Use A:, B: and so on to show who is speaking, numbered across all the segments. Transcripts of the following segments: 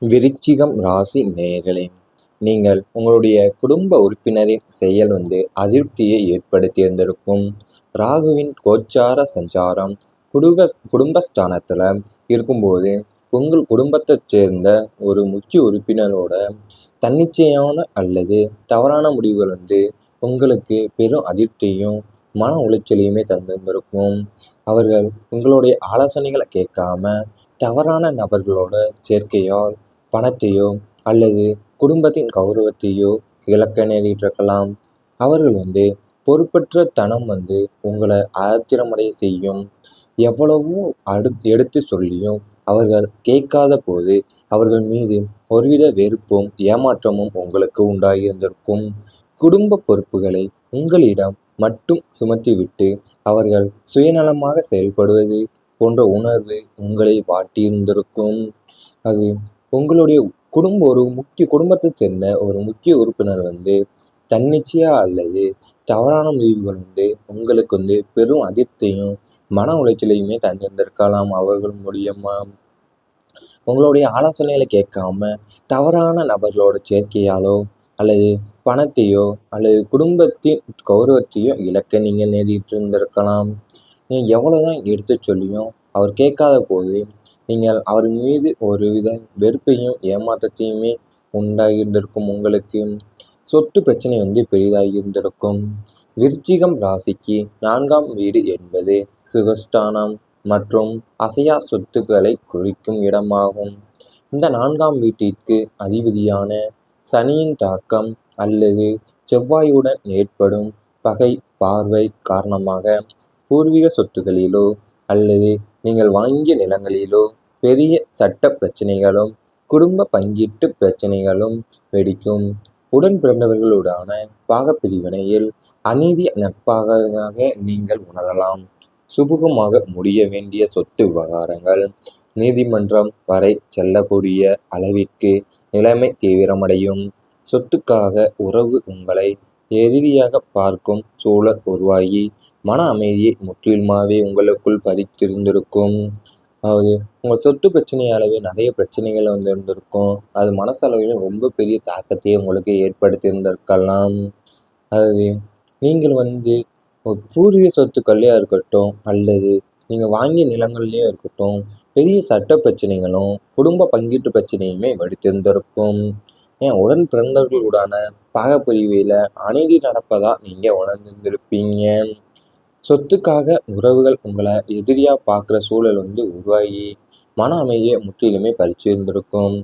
A: விருச்சிகம் ராசி நேயர்களே, நீங்கள் உங்களுடைய குடும்ப உறுப்பினரின் செயல் அதிருப்தியை ஏற்படுத்தியிருந்திருக்கும். ராகுவின் கோச்சார சஞ்சாரம் குடும்பஸ்தானத்துல இருக்கும்போது உங்கள் குடும்பத்தைச் சேர்ந்த ஒரு முக்கிய உறுப்பினரோட தன்னிச்சையான அல்லது தவறான முடிவுகள் உங்களுக்கு பெரும் அதிருப்தியையும் மன உளைச்சலையுமே தந்திருந்திருக்கும். அவர்கள் உங்களுடைய ஆலோசனைகளை கேட்காம தவறான நபர்களோட சேர்க்கையால் பணத்தையோ அல்லது குடும்பத்தின் கௌரவத்தையோ இழக்க நேரிட்டிருக்கலாம். அவர்கள் பொறுப்பற்ற தனம் உங்களை ஆத்திரமடைய செய்யும். எவ்வளவோ எடுத்து சொல்லியும் அவர்கள் கேட்காத போது அவர்கள் மீது ஒருவித வெறுப்பும் ஏமாற்றமும் உங்களுக்கு உண்டாகியிருந்திருக்கும். குடும்ப பொறுப்புகளை உங்களிடம் மட்டும் சுமத்திவிட்டு அவர்கள் சுயநலமாக செயல்படுவது போன்ற உணர்வு உங்களை வாட்டியிருந்திருக்கும். அது உங்களுடைய குடும்பத்தை சேர்ந்த ஒரு முக்கிய உறுப்பினர் தன்னிச்சையா அல்லது தவறான முடிவுகள் உங்களுக்கு பெரும் அதிர்ப்தியும் மன உளைச்சலையுமே தந்திருந்திருக்கலாம். அவர்கள் மூலியமா உங்களுடைய ஆலோசனைகளை கேட்காம தவறான நபர்களோட சேர்க்கையாலோ அல்லது பணத்தையோ அல்லது குடும்பத்தின் கௌரவத்தையோ இழக்க நீங்க நேரிட்டு இருந்திருக்கலாம். நீங்க எவ்வளவுதான் எடுத்து சொல்லியும் அவர் கேட்காத போது நீங்கள் அவர் மீது ஒருவித வெறுப்பையும் ஏமாற்றத்தையுமே உண்டாகியிருந்திருக்கும். உங்களுக்கு சொத்து பிரச்சனை பெரிதாகி இருந்திருக்கும். விருச்சிகம் ராசிக்கு 4ஆம் வீடு என்பது சுகஸ்தானம் மற்றும் அசையா சொத்துக்களை குறிக்கும் இடமாகும். இந்த 4ஆம் வீட்டிற்கு அதிபதியான சனியின் தாக்கம் அல்லது செவ்வாயுடன் ஏற்படும் பகை பார்வை காரணமாக பூர்வீக சொத்துக்களிலோ அல்லது நீங்கள் வாங்கிய நிலங்களிலோ பெரிய சட்ட பிரச்சனைகளும் குடும்ப பங்கீட்டு பிரச்சனைகளும் வெடிக்கும். உடன் பிறந்தவர்களுடான பாகப்பிரிவினையில் அநீதி நட்பாக நீங்கள் உணரலாம். சுமூகமாக முடிய வேண்டிய சொத்து விவகாரங்கள் நீதிமன்றம் வரை செல்லக்கூடிய அளவிற்கு நிலைமை தீவிரமடையும். சொத்துக்காக உறவு உங்களை எதிரியாக பார்க்கும் சூழல் உருவாகி மன அமைதியை முற்றிலுமாவே உங்களுக்குள் பதித்திருந்திருக்கும். அதாவது உங்கள் சொத்து பிரச்சனையாலவே நிறைய பிரச்சனைகள் இருந்திருக்கும். அது மனசளவிலும் ரொம்ப பெரிய தாக்கத்தையே உங்களுக்கு ஏற்படுத்தியிருந்திருக்கலாம். அதாவது நீங்கள் ஒரு பூர்வீக சொத்துக்கள்லையா இருக்கட்டும் அல்லது நீங்கள் வாங்கிய நிலங்கள்லையோ இருக்கட்டும் பெரிய சட்ட பிரச்சனைகளும் குடும்ப பங்கீட்டு பிரச்சனையுமே வெடித்திருந்திருக்கும். ஏன் உடன் பிறந்தவர்களுடான பாகப்பிரிவில அநீதி நடப்பதா நீங்கள் உணர்ந்திருந்திருப்பீங்க. சொத்துக்காக உறவுகள் உங்களை எதிரியா பார்க்குற சூழல் உருவாகி மன அமைதியை முற்றிலுமே பறிச்சிருந்திருக்கும்.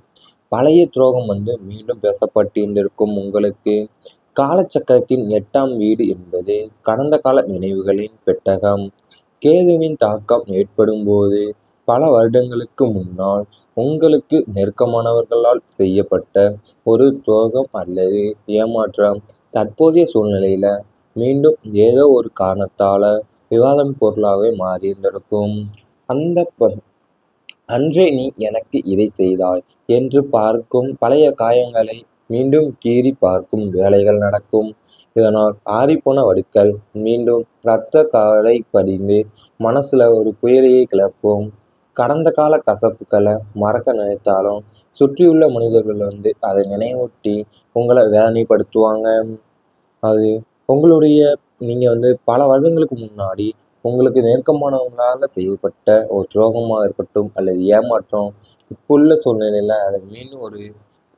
A: பழைய துரோகம் மீண்டும் பேசப்பட்டிருந்திருக்கும். உங்களுக்கு காலச்சக்கரத்தின் 8ஆம் வீடு என்பது கடந்த கால நினைவுகளின் பெட்டகம். கேதுவின் தாக்கம் ஏற்படும் போது பல வருடங்களுக்கு முன்னால் உங்களுக்கு நெருக்கமானவர்களால் செய்யப்பட்ட ஒரு துரோகம் அல்லது ஏமாற்றம் தற்போதைய சூழ்நிலையில மீண்டும் ஏதோ ஒரு காரணத்தால விவாதம் பொருளாகவே மாறியிருந்திருக்கும். அந்த அன்றே நீ எனக்கு இதை செய்தாய் என்று பார்க்கும் பழைய காயங்களை மீண்டும் கீறி பார்க்கும் வேலைகள் நடக்கும். இதனால் ஆறிப்போன வடுக்கள் மீண்டும் இரத்த காரை படிந்து மனசுல ஒரு புயலையை கிளப்பும். கடந்த கால கசப்புக்களை மறக்க நினைத்தாலும் சுற்றியுள்ள மனிதர்கள் அதை நினைவூட்டி உங்களை வேதனைப்படுத்துவாங்க. அது உங்களுடைய நீங்க பல வருடங்களுக்கு முன்னாடி உங்களுக்கு நெருக்கமானவங்களால செய்யப்பட்ட ஒரு துரோகமாக இருக்கட்டும் அல்லது ஏமாற்றம் இப்போ உள்ள சூழ்நிலையில அதை மீண்டும் ஒரு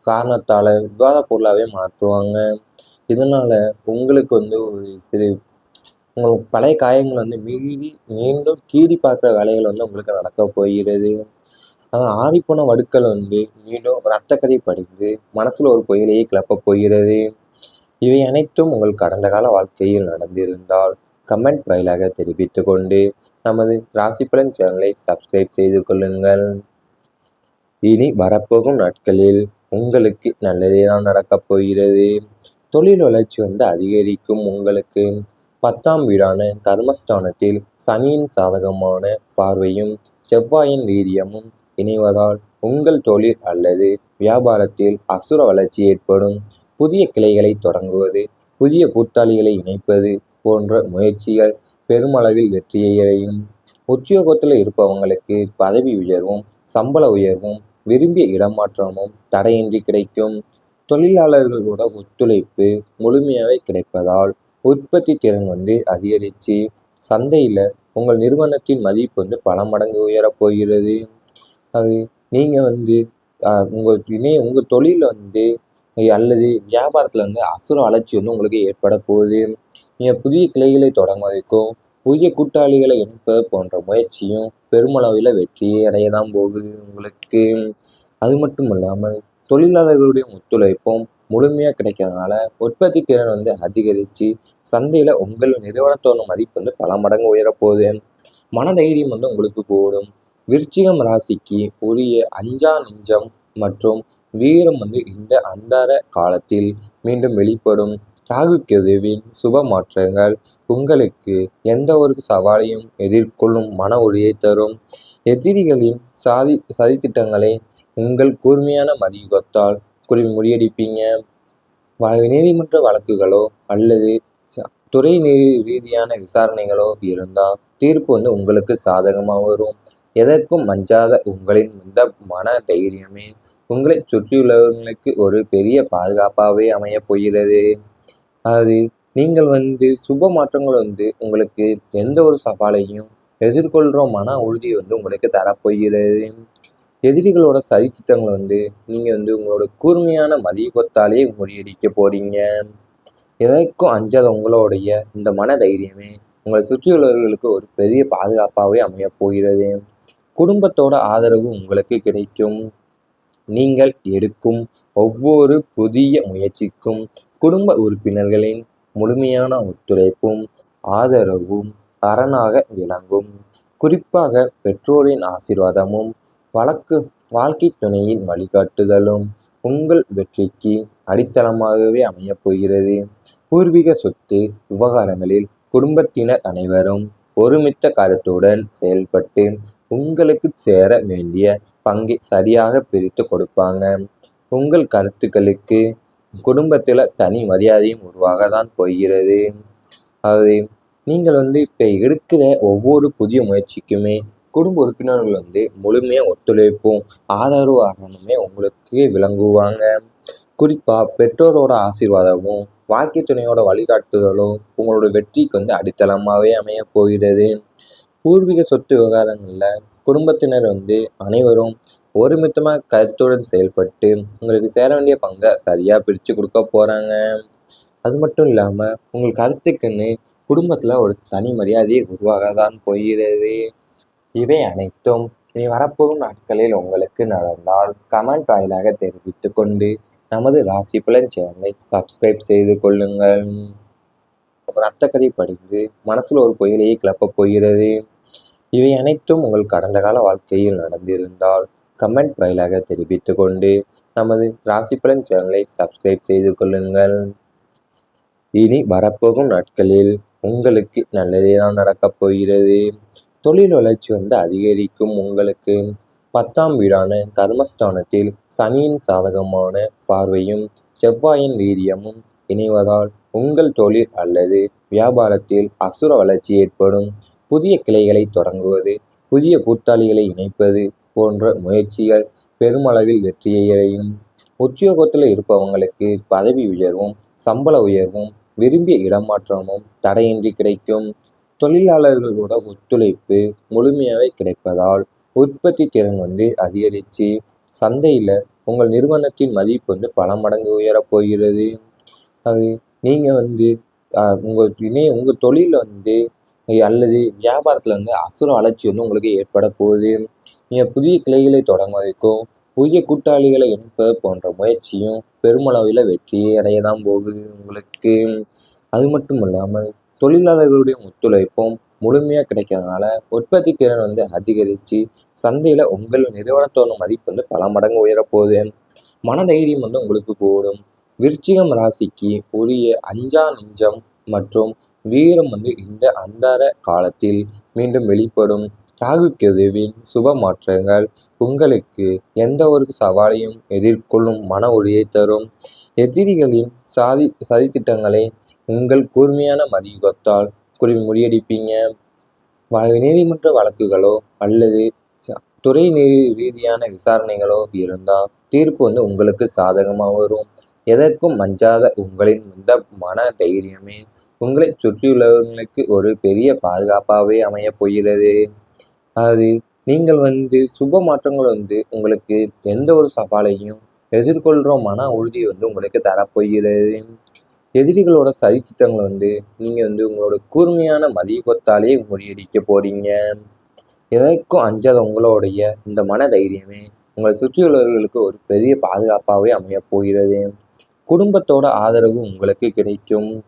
A: காரணத்தால விவாத பொருளாவே மாற்றுவாங்க. இதனால உங்களுக்கு ஒரு சிறு உங்கள் பழைய காயங்கள் மீண்டும் கீறி பார்க்குற வேலைகள் உங்களுக்கு நடக்க போகிறது. ஆனால் ஆறிப்போன வடுக்கள் மீண்டும் இரத்தக்கரை படிந்து மனசுல ஒரு புயலையை கிளப்பப் போகிறது. இவை அனைத்தும் உங்கள் கடந்த கால வாழ்க்கையில் நடந்திருந்தால் கமெண்ட் வாயிலாக தெரிவித்துக் கொண்டு நமது ராசிபலன் சேனலை சப்ஸ்கிரைப் செய்து கொள்ளுங்கள். இனி வரப்போகும் நாட்களில் உங்களுக்கு நல்லதே தான் நடக்கப் போகிறது. தொழில் வளர்ச்சி அதிகரிக்கும். உங்களுக்கு 10ஆம் வீடான கர்மஸ்தானத்தில் சனியின் சாதகமான பார்வையும் செவ்வாயின் வீரியமும் இணைவதால் உங்கள் தொழில் அல்லது வியாபாரத்தில் அசுர வளர்ச்சி ஏற்படும். புதிய கிளைகளை தொடங்குவது, புதிய கூட்டாளிகளை இணைப்பது போன்ற முயற்சிகள் பெருமளவில் வெற்றியை அடையும். உத்தியோகத்தில் இருப்பவங்களுக்கு பதவி உயர்வும் சம்பள உயர்வும் விரும்பிய இடமாற்றமும் தடையின்றி கிடைக்கும். தொழிலாளர்களோட ஒத்துழைப்பு முழுமையாகவே கிடைப்பதால் உற்பத்தி திறன் அதிகரித்து சந்தையில் உங்கள் நிறுவனத்தின் மதிப்பு பல மடங்கு உயரப் போகிறது. அது நீங்கள் உங்கள் தொழிலில் அல்லது வியாபாரத்தில் அசுர வளர்ச்சி உங்களுக்கு ஏற்பட போகுது. நீங்கள் புதிய கிளைகளை தொடங்குவதற்கும் புதிய கூட்டாளிகளை இணைப்பது போன்ற முயற்சியும் பெருமளவில் வெற்றியை அடைய தான் போகுது உங்களுக்கு. அது மட்டும் இல்லாமல் தொழிலாளர்களுடைய ஒத்துழைப்பும் முழுமையாக கிடைக்கிறதுனால உற்பத்தி திறன் அதிகரித்து சந்தையில் உங்கள் நிறுவனத்தோட மதிப்பு பல மடங்கு உயரப்போகுது. மனதைரியம் உங்களுக்கு கூடும். விருச்சிகம் ராசிக்கு உரிய அஞ்சா நெஞ்சம் மற்றும் வீரம் இந்த அந்தர காலத்தில் மீண்டும் வெளிப்படும். ராகு கேதுவின் சுப மாற்றங்கள் உங்களுக்கு எந்த ஒரு சவாலையும் எதிர்கொள்ளும் மன உறுதியை தரும். எதிரிகளின் சதித்திட்டங்களை உங்கள் கூர்மையான மதியுகத்தால் முறியடிப்பீங்க. நீதிமன்ற வழக்குகளோ அல்லது துறை ரீதியான விசாரணைகளோ இருந்தால் தீர்ப்பு உங்களுக்கு சாதகமாக வரும். எதற்கும் அஞ்சாத உங்களின் இந்த மன தைரியமே உங்களை சுற்றியுள்ளவர்களுக்கு ஒரு பெரிய பாதுகாப்பாகவே அமையப் போகிறது. அது நீங்கள் சுப மாற்றங்கள் உங்களுக்கு எந்த ஒரு சவாலையும் எதிர்கொள்கிற மன உறுதி உங்களுக்கு தரப்போகிறது. எதிரிகளோட சதித்திட்டங்களை நீங்கள் உங்களோட கூர்மையான மதியுகத்தாலே முறியடிக்க போறீங்க. எதற்கும் அஞ்சாத உங்களுடைய இந்த மன தைரியமே உங்களை சுற்றியுள்ளவர்களுக்கு ஒரு பெரிய பாதுகாப்பாகவே அமையப் போகிறது. குடும்பத்தோட ஆதரவு உங்களுக்கு கிடைக்கும். நீங்கள் எடுக்கும் ஒவ்வொரு புதிய முயற்சிக்கும் குடும்ப உறுப்பினர்களின் முழுமையான ஒத்துழைப்பும் ஆதரவும் அரணாக விளங்கும். குறிப்பாக பெற்றோரின் ஆசீர்வாதமும் வாழ்க்கை துணையின் வழிகாட்டுதலும் உங்கள் வெற்றிக்கு அடித்தளமாகவே அமையப் போகிறது. பூர்வீக சொத்து விவகாரங்களில் குடும்பத்தினர் அனைவரும் ஒருமித்த கருத்துடன் செயல்பட்டு உங்களுக்கு சேர வேண்டிய பங்கை சரியாக பிரித்து கொடுப்பாங்க. உங்கள் கருத்துக்களுக்கு குடும்பத்தில் தனி மரியாதையும் உருவாக தான் போகிறது. அது நீங்கள் இப்போ எடுக்கிற ஒவ்வொரு புதிய முயற்சிக்குமே குடும்ப உறுப்பினர்கள் முழுமையாக ஒத்துழைப்பும் ஆதரவாகணுமே உங்களுக்கு விளங்குவாங்க. குறிப்பாக பெற்றோரோட ஆசீர்வாதமும் வாழ்க்கை துணையோட வழிகாட்டுதலும் உங்களோட வெற்றிக்கு அடித்தளமாகவே அமைய போகிறது. பூர்வீக சொத்து விவகாரங்களில் குடும்பத்தினர் அனைவரும் ஒருமித்தமாக கருத்துடன் செயல்பட்டு உங்களுக்கு சேர வேண்டிய பங்கை சரியாக பிரித்து கொடுக்க போகிறாங்க. அது மட்டும் இல்லாமல் உங்கள் கருத்துக்குன்னு குடும்பத்தில் ஒரு தனி மரியாதையை உருவாக தான் போகிறது. இவை அனைத்தும் இனி வரப்போகும் நாட்களில் உங்களுக்கு நடந்தால் கமெண்ட் வாயிலாக தெரிவித்து கொண்டு நமது ராசி பலன் சேனலை சப்ஸ்கிரைப் செய்து கொள்ளுங்கள். ரத்தக்கதை படிந்து மனசில் ஒரு புயலையை கிளப்பப் போகிறது. இவை அனைத்தும் உங்கள் கடந்த கால வாழ்க்கையில் நடந்திருந்தால் கமெண்ட் வாயிலாக தெரிவித்து கொண்டு நமது ராசி பலன் சேனலை சப்ஸ்கிரைப் செய்து கொள்ளுங்கள். இனி வரப்போகும் நாட்களில் உங்களுக்கு நல்லதே தான் நடக்கப் போகிறது. தொழில் வளர்ச்சி அதிகரிக்கும். உங்களுக்கு 10ஆம் வீடான கர்மஸ்தானத்தில் சனியின் சாதகமான பார்வையும் செவ்வாயின் வீரியமும் இணைவதால் உங்கள் தொழில் அல்லது வியாபாரத்தில் அசுர வளர்ச்சி ஏற்படும். புதிய கிளைகளை தொடங்குவது, புதிய கூட்டாளிகளை இணைப்பது போன்ற முயற்சிகள் பெருமளவில் வெற்றியை அடையும். உத்தியோகத்தில் இருப்பவங்களுக்கு பதவி உயர்வும் சம்பள உயர்வும் விரும்பிய இடமாற்றமும் தடையின்றி கிடைக்கும். தொழிலாளர்களோட ஒத்துழைப்பு முழுமையாகவே கிடைப்பதால் உற்பத்தி திறன் அதிகரித்து சந்தையில் உங்கள் நிறுவனத்தின் மதிப்பு பல மடங்கு உயரப் போகிறது. அது நீங்கள் உங்கள் தொழிலில் அல்லது வியாபாரத்தில் அசுர வளர்ச்சி உங்களுக்கு ஏற்பட போகுது. நீங்கள் புதிய கிளைகளை தொடங்குவதற்கும் புதிய கூட்டாளிகளை இணைப்பது போன்ற முயற்சியும் பெருமளவில் வெற்றியை அடைய தான் போகுது உங்களுக்கு. அது மட்டும் இல்லாமல் தொழிலாளர்களுடைய ஒத்துழைப்பும் முழுமையாக கிடைக்கிறதுனால உற்பத்தி திறன் அதிகரித்து சந்தையில் உங்கள் நிறுவனத்தோட மதிப்பு பல மடங்கு உயரப்போகுது. மனதைரியம் உங்களுக்கு கூடும். விருச்சிகம் ராசிக்கு உரிய அஞ்சா நெஞ்சம் மற்றும் வீரம் இந்த அந்தர காலத்தில் மீண்டும் வெளிப்படும். ராகு கேதுவின் சுப மாற்றங்கள் உங்களுக்கு எந்த ஒரு சவாலையும் எதிர்கொள்ளும் மன உறுதியை தரும். எதிரிகளின் சதித்திட்டங்களை உங்கள் கூர்மையான மதியுகத்தால் முறியடிப்பீங்க. நீதிமன்ற வழக்குகளோ அல்லது துறை ரீதியான விசாரணைகளோ இருந்தால் தீர்ப்பு உங்களுக்கு சாதகமாக வரும். எதற்கும் அஞ்சாத உங்களின் இந்த மன தைரியமே உங்களை சுற்றியுள்ளவர்களுக்கு ஒரு பெரிய பாதுகாப்பாகவே அமையப் போகிறது. அது நீங்கள் சுப மாற்றங்கள் உங்களுக்கு எந்த ஒரு சவாலையும் எதிர்கொள்கிற மன உறுதி உங்களுக்கு தரப்போகிறது. எதிரிகளோட சதித்திட்டங்களை நீங்கள் உங்களோட கூர்மையான மதியத்தாலே முறியடிக்க போறீங்க. எதற்கும் அஞ்சாத உங்களுடைய இந்த மன தைரியமே உங்களை சுற்றியுள்ளவர்களுக்கு ஒரு பெரிய பாதுகாப்பாகவே அமையப் போகிறது. குடும்பத்தோட ஆதரவு உங்களுக்கு கிடைக்கும்.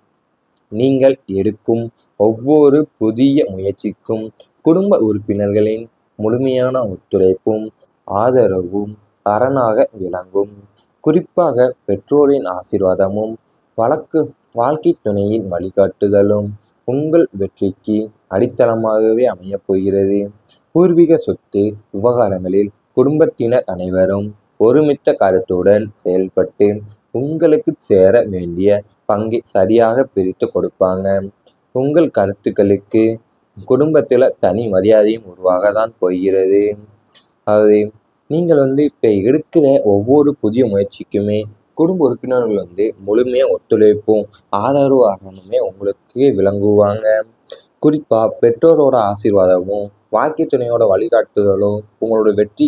A: நீங்கள் எடுக்கும் ஒவ்வொரு புதிய முயற்சிக்கும் குடும்ப உறுப்பினர்களின் முழுமையான ஒத்துழைப்பும் ஆதரவும் அரணாக விளங்கும். குறிப்பாக பெற்றோரின் ஆசீர்வாதமும் வாழ்க்கை துணையின் வழிகாட்டுதலும் உங்கள் வெற்றிக்கு அடித்தளமாகவே அமையப் போகிறது. பூர்வீக சொத்து விவகாரங்களில் குடும்பத்தினர் அனைவரும் ஒருமித்த கருத்துடன் செயல்பட்டு உங்களுக்கு சேர வேண்டிய பங்கை சரியாக பிரித்து கொடுப்பாங்க. உங்கள் கருத்துக்களுக்கு குடும்பத்தில் தனி மரியாதையும் உருவாக தான் போகிறது. அது நீங்கள் இப்போ எடுக்கிற ஒவ்வொரு புதிய முயற்சிக்குமே குடும்ப உறுப்பினர்கள் முழுமையாக ஒத்துழைப்பும் ஆதரவாகணுமே உங்களுக்கு விளங்குவாங்க. குறிப்பாக பெற்றோரோட ஆசீர்வாதமும் வாழ்க்கை துணையோட வழிகாட்டுதலும் உங்களோட வெற்றி